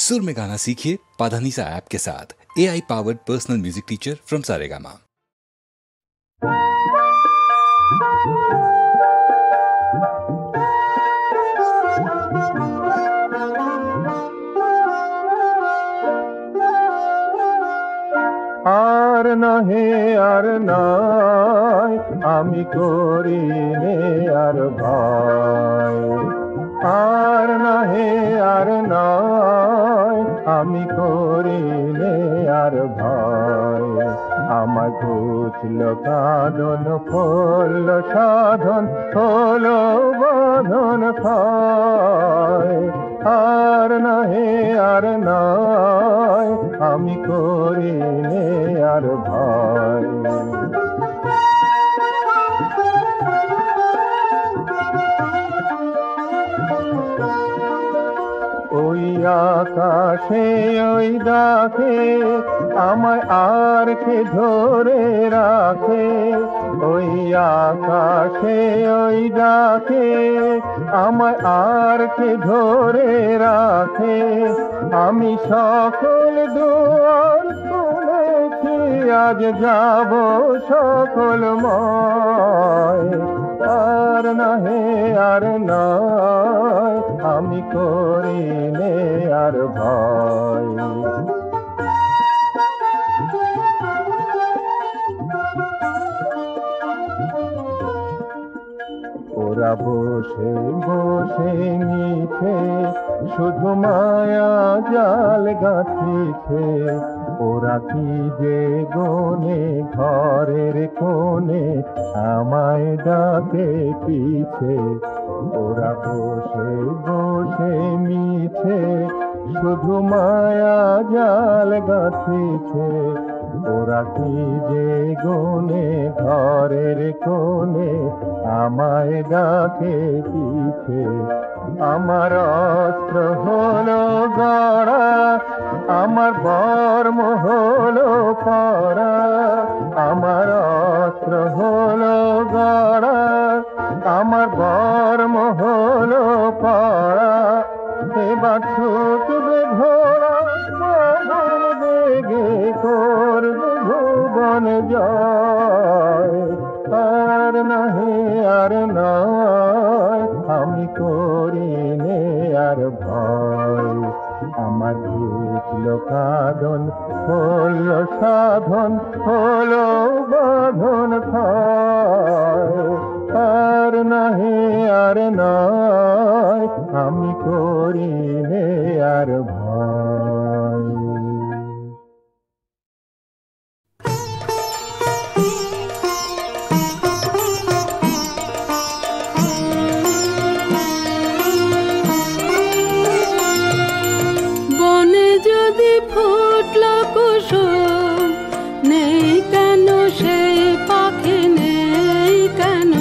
सुर में गाना सीखिए पाधानीसा ऐप के साथ। AI powered personal music teacher from Saregama. আর নহে আর নয় আমি করিনে আর ভয়, আর নহে আর নয় আমি করিনে আর ভয়। আমার ঘুচল কাঁদন ফল সাধন হলো বাঁধন ক্ষয়, আর নহে আর নয় আমি করিনে আর ভয়। ওই আকাশে ওই ডাকে আমায় আর কে ধরে রাখে, ওই আকাশে ওই ডাকে আমায় আর কে ধরে রাখে। আমি সকল দুয়ার খুলেছি আজ যাব সকলময়, আর নহে আর নয় আমি করিনে আর ভয়। ওরা বসে বসে নিছে শুধু মায়া জাল গাঁথিছে, ওরা কি যে গনে ঘরের কোণে আমায় ডাকে পিছে। ওরা বসে বসে মিছে শুধু মায়া জাল গাঁথিছে, ওরা কি যে গনে ঘরের কোণে আমায় ডাকে পিছে। আমার অস্ত্র হলো গড়া, আমার বর্ম হলো পরা, আমার অস্ত্র হলো গড়া, আমার বর্ম হলো পরা। এবার ছুটবে ঘোড়া বাঁধন বেগে করবে ভুবন জয়, আর নহে আর নয় আমি করিনে আর ভয়। আমার ঘুচল কাঁদন হল সাধন হলো বাঁধন ক্ষয়, আর নহে আর নয় আমি করিনে আর ভয়। বনে যদি ফুটল কুসুম, নেই কেন সেই পাখি, নেই কেন,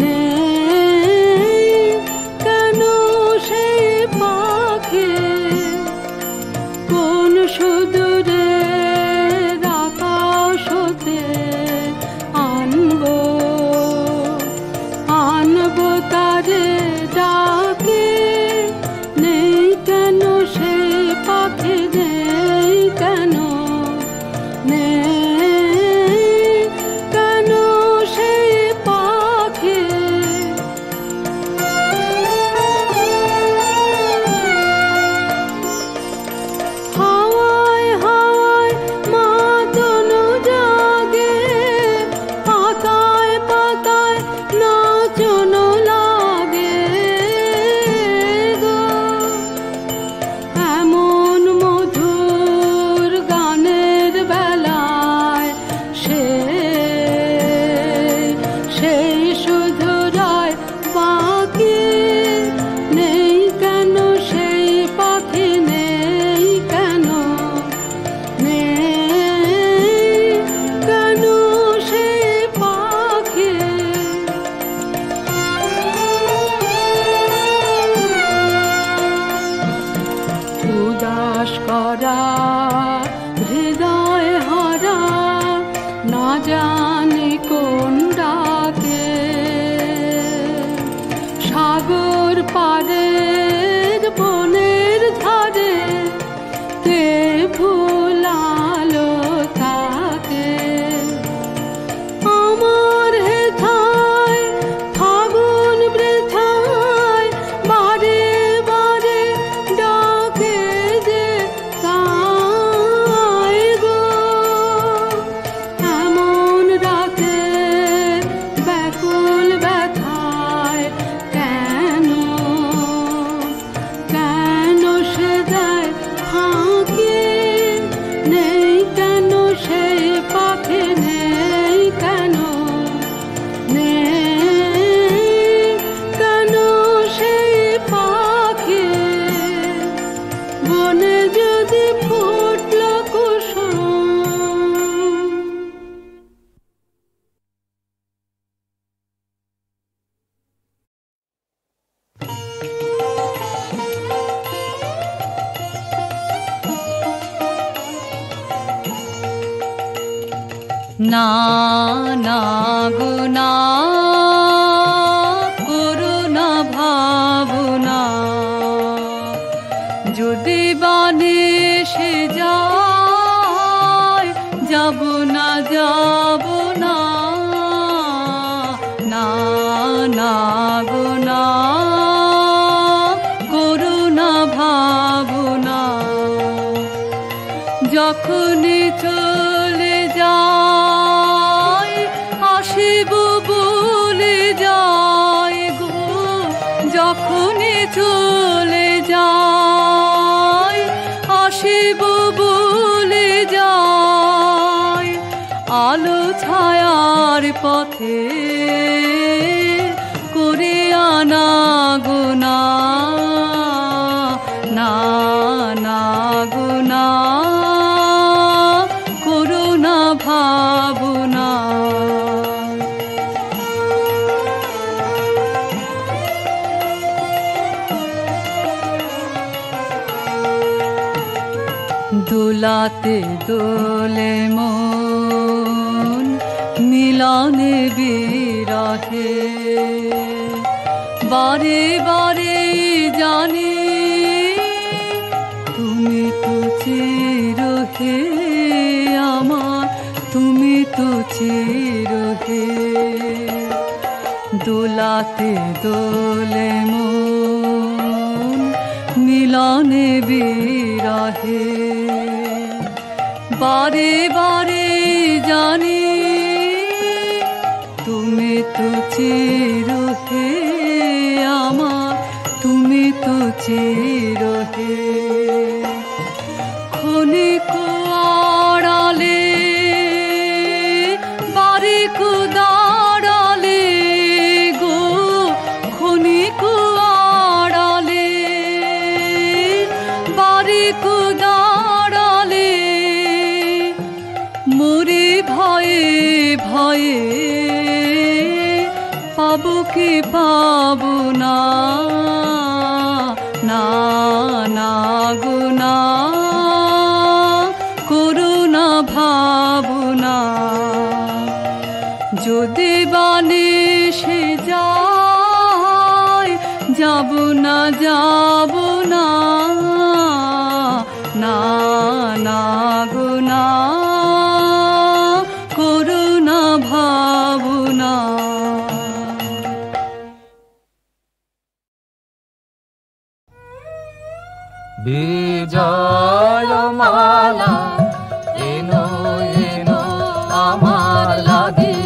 নেই কেন সেই পাখি। কোন সুদূরের আকাশ হতে আনবো, আনবো তারে ডাকে, নেই কেন সেই পাখি, নেই কেন, নেই কেন সেই পাখি। হাওয়ায় হাওয়ায় মাতন জাগে, পাতায় পাতায় নাচন লাগে গো। এমন মধুর গানের বেলায় সেই শুধু রয় বাকি, নেই কেন সেই পাখি, নেই কেন, নেই কেন সেই পাখি। উদাস করা হৃদয় হারা না জানি কোন ডাকে, সাগর পারের বনের ধারে ফুটল কুসুম। না না গো না, করুণা ভাবনা, যদি বানে সে যায়, যাব না যাব না, না না গো না, করুণা ভাবনা, যখনই চলে যায় আসিব বলে যায় গো, যখনই চলে যায় আসিব বলে যায়, আলো ছায়ার পথে করে আনা গো না, না না গো না, করুণা ভাবনা। দোলাতে দোলে মন মিলনে বিরহে, বারে বারে জানি তুমি তো চিরহে আমার, তুমি তো চিরহে। দোলাতে দোলে মন মিলনে বিরহে, বারে বারে জানি তুমি তো চিরহে আমার, তুমি তো চিরহে। ক্ষণিক আড়ালে বারিক দাঁড়ালে গো, ক্ষণিক আড়ালে বারিক দাঁড়ালে, মরি ভয়ে ভয়ে পাবো কি পাবো না, না না গো না, করুণা ভাবনা, যদি বানে সে যায়, যাব না যাব না, না না গো না, করুণা ভাবনা। বিজয় মালা এনো এনো আমার লাগি,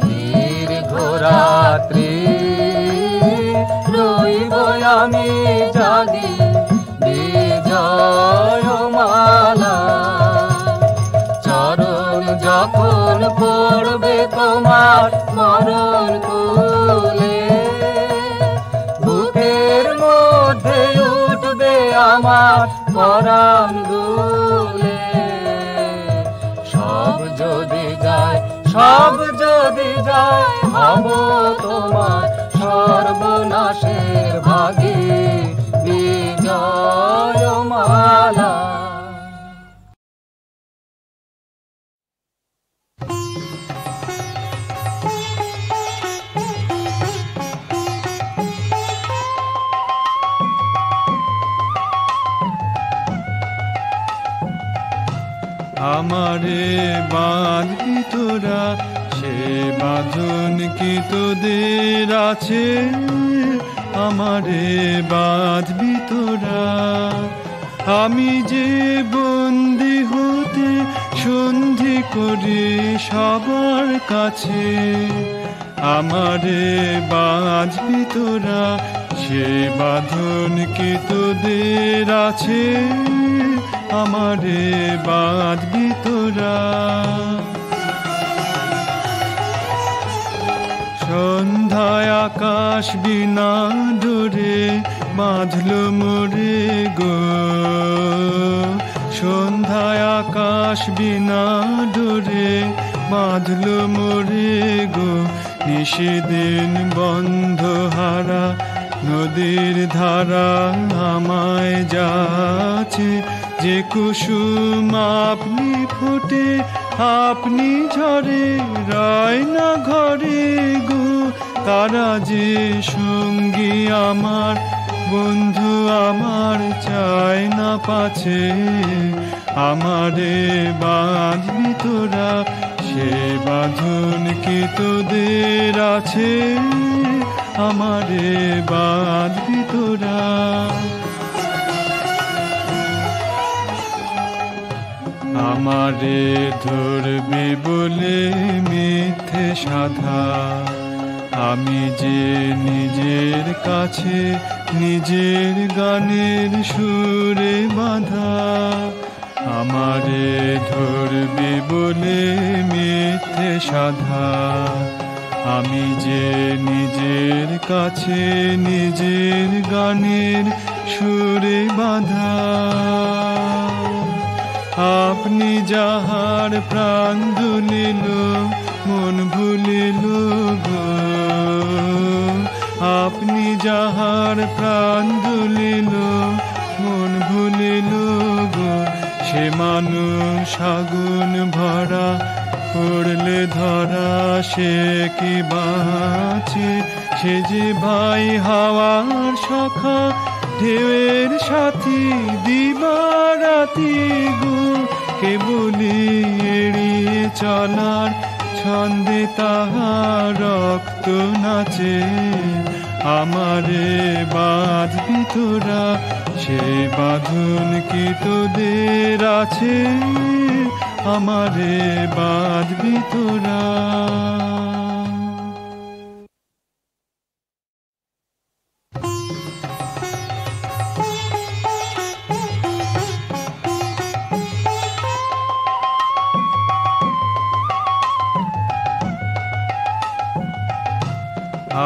দীর্ঘরাত্রি রইব আমি জাগি। বিজয় মালা চরণ যখন পড়বে তোমার মরণ কুলে, বুকের মধ্যে উঠবে আমার পরাণ দুলে। সব যদি যায়, সব যদি যায়, হব তোমার সর্বনাশের ভাগী। বিজয় মালা। আমারে বাঁধবি তোরা, সে বাঁধন কি তোদের আছে? আমারে বাঁধবি তোরা, আমি যে বন্দি হতে সন্ধি করি সবার কাছে। আমারে বাঁধবি তোরা, সে বাঁধন কি তোদের আছে? আমারে বাঁধবি তোরা। সন্ধ্যায় আকাশ বিনা ডোরে বাঁধল মোরে গো আকাশ বিনা ডোরে বাঁধলো মোরে গো, নিশিদিন বন্ধ হারা নদীর ধারা আমায় যাচ্ছে। যে কুসুম আপনি ফুটে আপনি ঝরে রায় না ঘরে গো, তারা যে সঙ্গী আমার বন্ধু আমার চায় না পাছে। আমারে বাঁধবি তোরা সে বাঁধন কি তোদের আছে, আমারে বাঁধবি তোরা। আমারে ধরবে বলে মিথ্যে সাধা, আমি যে নিজের কাছে নিজের গানের সুরে বাঁধা। আমারে ধরবে বলে মিথ্যে সাধা, আমি যে নিজের কাছে নিজের গানের সুরে বাঁধা। আপনি যাহার প্রাণ দুলিল মন ভুলিল গো, আপনি যাহার প্রাণ দুলিল মন ভুলিল গো, সে মানুষ আগুন ভরা পড়লে ধরা সে কি বাঁচে। সে যে ভাই হাওয়ার সখা ঢেউয়ের সাথী দিবারাতি গো, কেবলি এড়িয়ে চলার ছন্দে তাহার রক্ত নাচে। আমারে বাঁধবি তোরা সে বাঁধন কি তোদের আছে, আমারে বাঁধবি তোরা।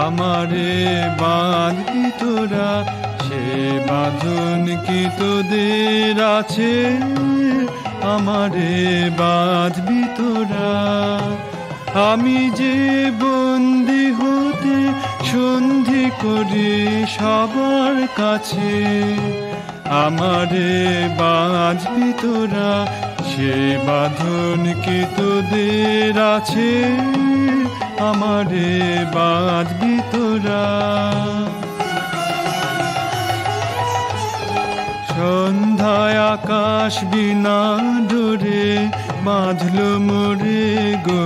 আমারে বাঁধবি তোরা সে বাঁধন কি তোদের আছে, আমারে বাঁধবি তোরা। আমি যে বন্দি হতে সন্ধি করি সবার কাছে, আমারে বাঁধবি তোরা সে বাঁধন কি তোদের আছে, আমারে বাঁধবি তোরা। সন্ধ্যায় আকাশ বিনা ডোরে বাঁধলো মোরে গো,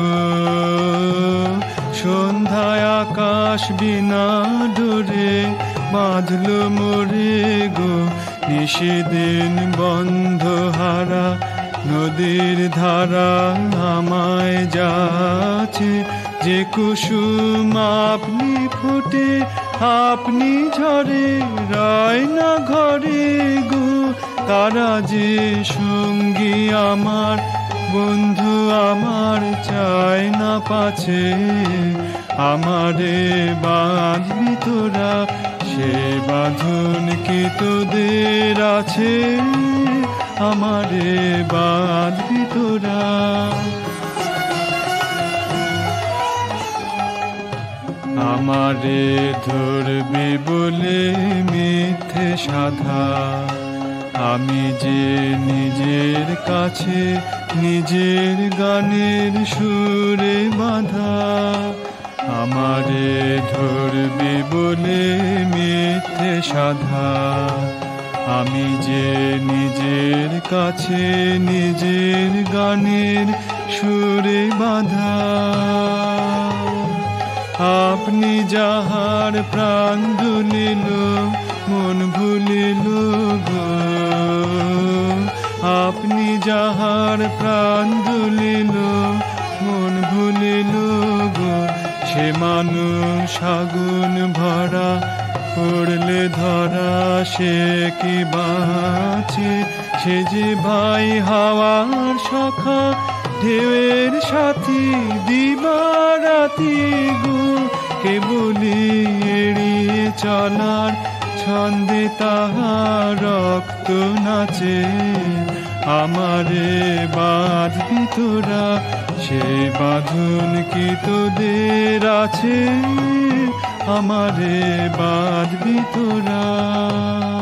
সন্ধ্যায় আকাশ বিনা ডোরে বাঁধলো মোরে গো, নিশিদিন বন্ধ হারা নদীর ধারা আমায় যাচ্ছে। যে কুসুম আপনি ফুটে আপনি ঝরে রায় না ঘরে গো, তারা যে সঙ্গী আমার বন্ধু আমার চায় না পাছে। আমারে বাঁধবি তোরা সে বাঁধন কি তোদের আছে, আমারে বাঁধবি তোরা। আমারে ধরবে বলে মিথ্যে সাধা, আমি যে নিজের কাছে নিজের গানের সুরে বাঁধা। আমারে ধরবে বলে মিথ্যে সাধা, আমি যে নিজের কাছে নিজের গানের সুরে বাঁধা। আপনি যাহার প্রাণ দুলিল মন ভুলিল গো, আপনি যাহার প্রাণ দুলিল মন ভুলিল গো, সে মানুষ আগুন ভরা পড়লে ধরা সে কি বাঁচে। সে যে ভাই হাওয়ার সখা ঢেউয়ের সাথী দিবারাতি গো, কেবলি এড়িয়ে চলার ছন্দে তাহার রক্ত নাচে। আমারে বাঁধবি তোরা, সেই বাঁধন কি তোদের আছে? আমারে বাঁধবি তোরা।